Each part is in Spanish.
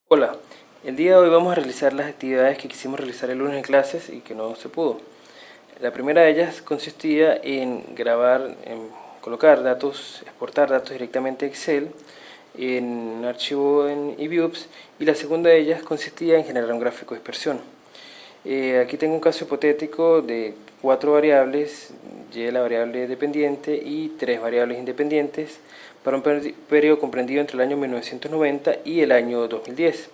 Hola, el día de hoy vamos a realizar las actividades que quisimos realizar el lunes en clases y que no se pudo. La primera de ellas consistía en grabar, en colocar datos, exportar datos directamente a Excel en un archivo en eViews, y la segunda de ellas consistía en generar un gráfico de dispersión. Aquí tengo un caso hipotético de 4 variables, y la variable dependiente y 3 variables independientes, para un periodo comprendido entre el año 1990 y el año 2010.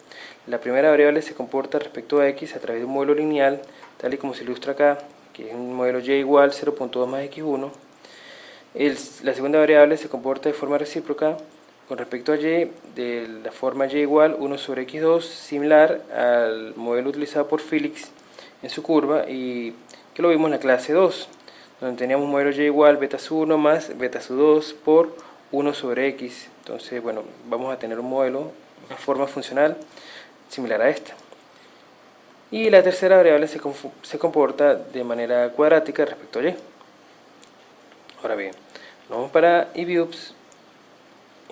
La primera variable se comporta respecto a x a través de un modelo lineal, tal y como se ilustra acá, que es un modelo y igual 0.2 más x1. La segunda variable se comporta de forma recíproca con respecto a y, de la forma y igual 1 sobre x2, similar al modelo utilizado por Felix en su curva y que lo vimos en la clase 2, donde teníamos un modelo y igual beta sub 1 más beta sub 2 por 1 sobre x. Entonces, bueno, vamos a tener un modelo, una forma funcional similar a esta. Y la tercera variable se comporta de manera cuadrática respecto a y. Ahora bien, vamos para eViews,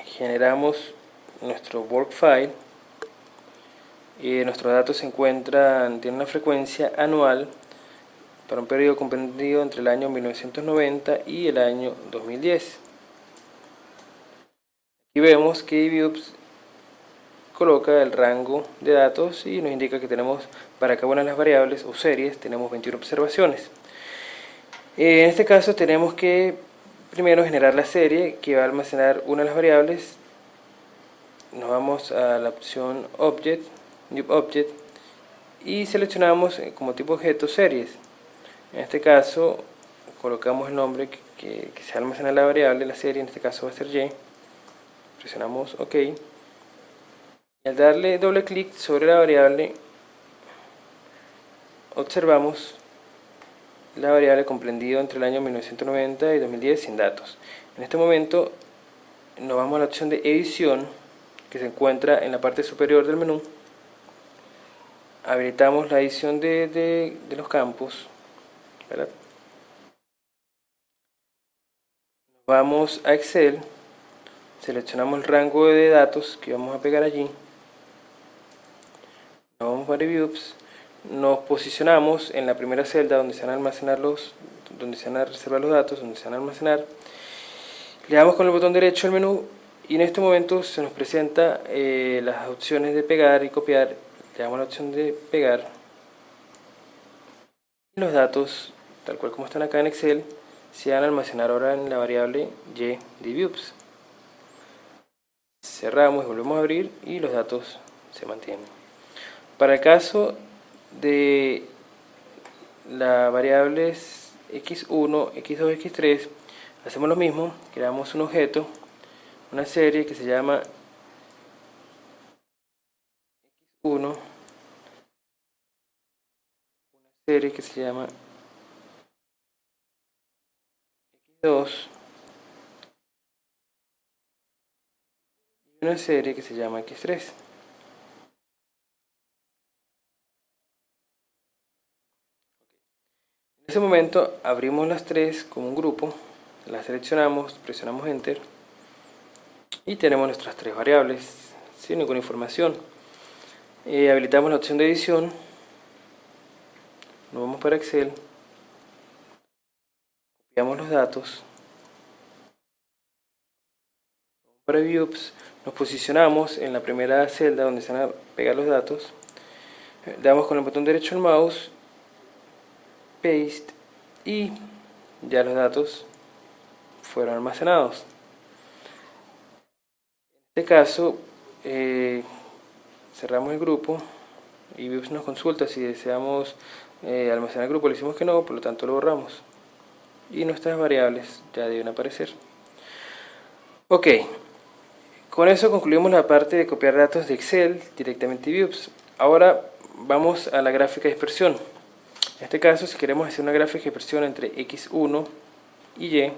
generamos nuestro work file. Nuestros datos tienen una frecuencia anual para un periodo comprendido entre el año 1990 y el año 2010. Aquí vemos que eViews coloca el rango de datos y nos indica que tenemos para cada una de las variables o series tenemos 21 observaciones. En este caso tenemos que primero generar la serie que va a almacenar una de las variables. Nos vamos a la opción Object, New Object, y seleccionamos como tipo objeto series. En este caso colocamos el nombre que se almacena en la variable, la serie, en este caso va a ser y. Presionamos OK. Y al darle doble clic sobre la variable, observamos la variable comprendido entre el año 1990 y 2010 sin datos. En este momento nos vamos a la opción de edición que se encuentra en la parte superior del menú. Habilitamos la edición de los campos, ¿verdad? Vamos a Excel, seleccionamos el rango de datos que vamos a pegar allí, nos vamos a Reviews, nos posicionamos en la primera celda donde se van a almacenar donde se van a reservar los datos, donde se van a almacenar. Le damos con el botón derecho al menú y en este momento se nos presenta las opciones de pegar y copiar. Le damos la opción de pegar y los datos, tal cual como están acá en Excel, se van a almacenar ahora en la variable y de views. Cerramos y volvemos a abrir y los datos se mantienen. Para el caso de las variables x1, x2, x3, hacemos lo mismo, creamos un objeto, una serie que se llama x1, una serie que se llama x2 y una serie que se llama x3. En ese momento abrimos las tres como un grupo, las seleccionamos, presionamos Enter y tenemos nuestras tres variables sin ninguna información. Habilitamos la opción de edición, nos vamos para Excel, copiamos los datos, para Views, nos posicionamos en la primera celda donde se van a pegar los datos, damos con el botón derecho del mouse, Paste, y ya los datos fueron almacenados. En este caso, cerramos el grupo y Views nos consulta si deseamos almacenar el grupo. Le decimos que no, por lo tanto lo borramos y nuestras variables ya deben aparecer. Ok, con eso concluimos la parte de copiar datos de Excel directamente a Views. Ahora vamos a la gráfica de dispersión. En este caso, si queremos hacer una gráfica de dispersión entre x1 y y,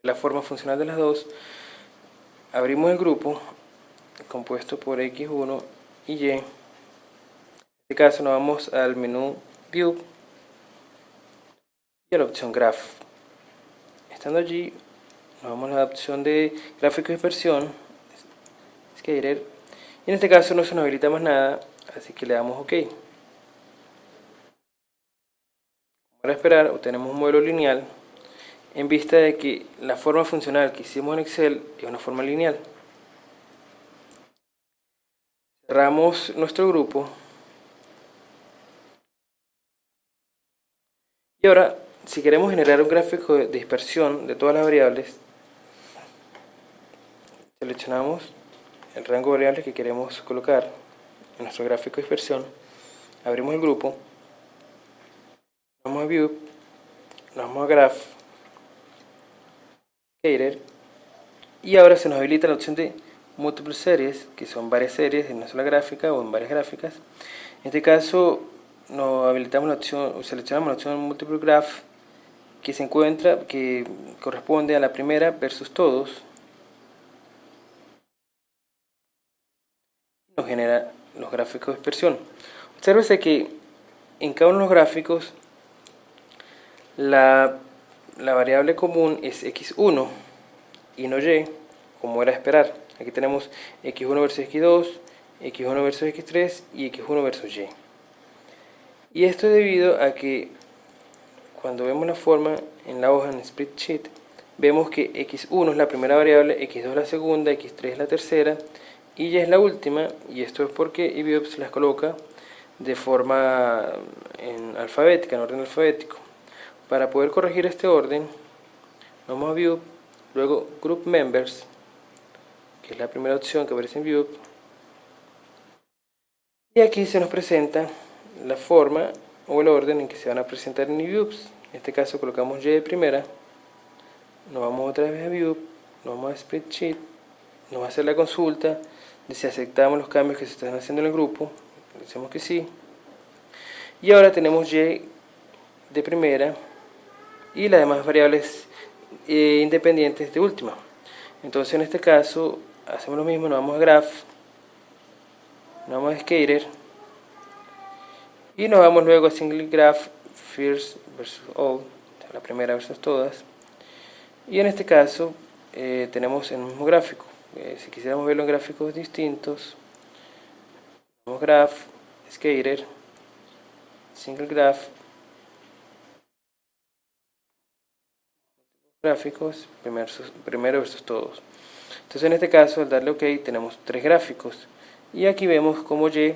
la forma funcional de las dos, abrimos el grupo compuesto por x1 y y. En este caso nos vamos al menú View y a la opción Graph. Estando allí, nos vamos a la opción de gráfico de dispersión, Scatter, Y en este caso no se nos habilita más nada, así que le damos OK. Para esperar, obtenemos un modelo lineal en vista de que la forma funcional que hicimos en Excel es una forma lineal. Cerramos nuestro grupo. Y ahora, si queremos generar un gráfico de dispersión de todas las variables, seleccionamos el rango de variables que queremos colocar en nuestro gráfico de dispersión, abrimos el grupo, vamos a View, nos vamos a Graph, Shader, y ahora se nos habilita la opción de Multiple Series, que son varias series en una sola gráfica o en varias gráficas. En este caso, nos habilitamos la opción, seleccionamos la opción Multiple Graph, que corresponde a la primera versus todos. Nos genera los gráficos de dispersión. Obsérvese que en cada uno de los gráficos la variable común es x1 y no y, como era de esperar. Aquí tenemos x1 versus x2, x1 versus x3 y x1 versus y. Y esto es debido a que cuando vemos la forma en la hoja en spreadsheet, vemos que x1 es la primera variable, x2 es la segunda, x3 es la tercera y y es la última, y esto es porque IBIOPS las coloca de forma alfabética, en orden alfabético. Para poder corregir este orden, vamos a View, luego Group Members, que es la primera opción que aparece en View, y aquí se nos presenta la forma o el orden en que se van a presentar en IBIOPS. En este caso colocamos Y de primera, nos vamos otra vez a View, nos vamos a Spreadsheet, nos va a hacer la consulta de si aceptamos los cambios que se están haciendo en el grupo, decimos que sí, y ahora tenemos Y de primera y las demás variables independientes de última. Entonces en este caso hacemos lo mismo, nos vamos a Graph, nos vamos a Shader y nos vamos luego a Single Graph First versus All, la primera versus todas, y en este caso tenemos el mismo gráfico. Si quisiéramos verlo en gráficos distintos, vamos a Graph, Shader, Single Graph, gráficos, primero versus todos. Entonces en este caso, al darle OK, tenemos tres gráficos y aquí vemos como Y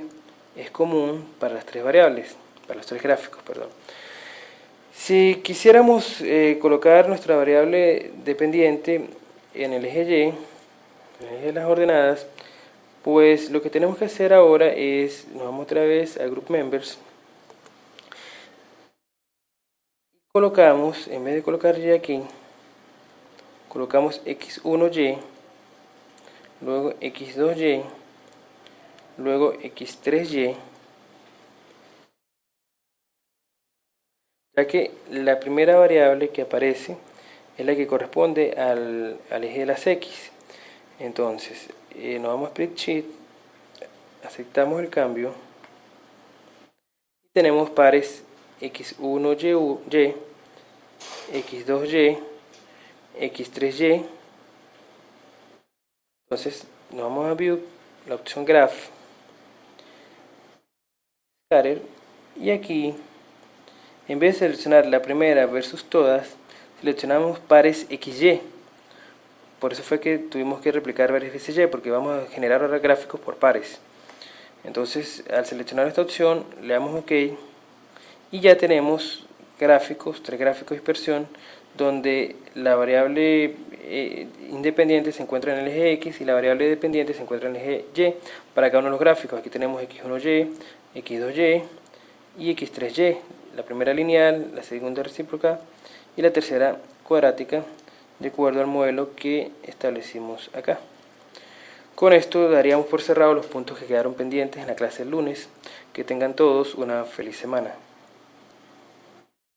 es común para las tres variables, para los tres gráficos, perdón. Si quisiéramos colocar nuestra variable dependiente en el eje Y, en el eje de las ordenadas, pues lo que tenemos que hacer ahora es, nos vamos otra vez a Group Members, colocamos, en vez de colocar Y aquí, colocamos x1y, luego x2y, luego x3y, ya que la primera variable que aparece es la que corresponde al eje de las x. Entonces nos vamos a Spreadsheet, aceptamos el cambio y tenemos pares x1y, x2y, x3y. Entonces nos vamos a View, la opción Graph, Scatter, y aquí en vez de seleccionar la primera versus todas, seleccionamos pares XY. Por eso fue que tuvimos que replicar varias veces Y, porque vamos a generar ahora gráficos por pares. Entonces al seleccionar esta opción le damos OK y ya tenemos gráficos, tres gráficos de dispersión, donde la variable independiente se encuentra en el eje X y la variable dependiente se encuentra en el eje Y para cada uno de los gráficos. Aquí tenemos X1Y, X2Y y X3Y, la primera lineal, la segunda recíproca y la tercera cuadrática, de acuerdo al modelo que establecimos acá. Con esto daríamos por cerrado los puntos que quedaron pendientes en la clase del lunes. Que tengan todos una feliz semana.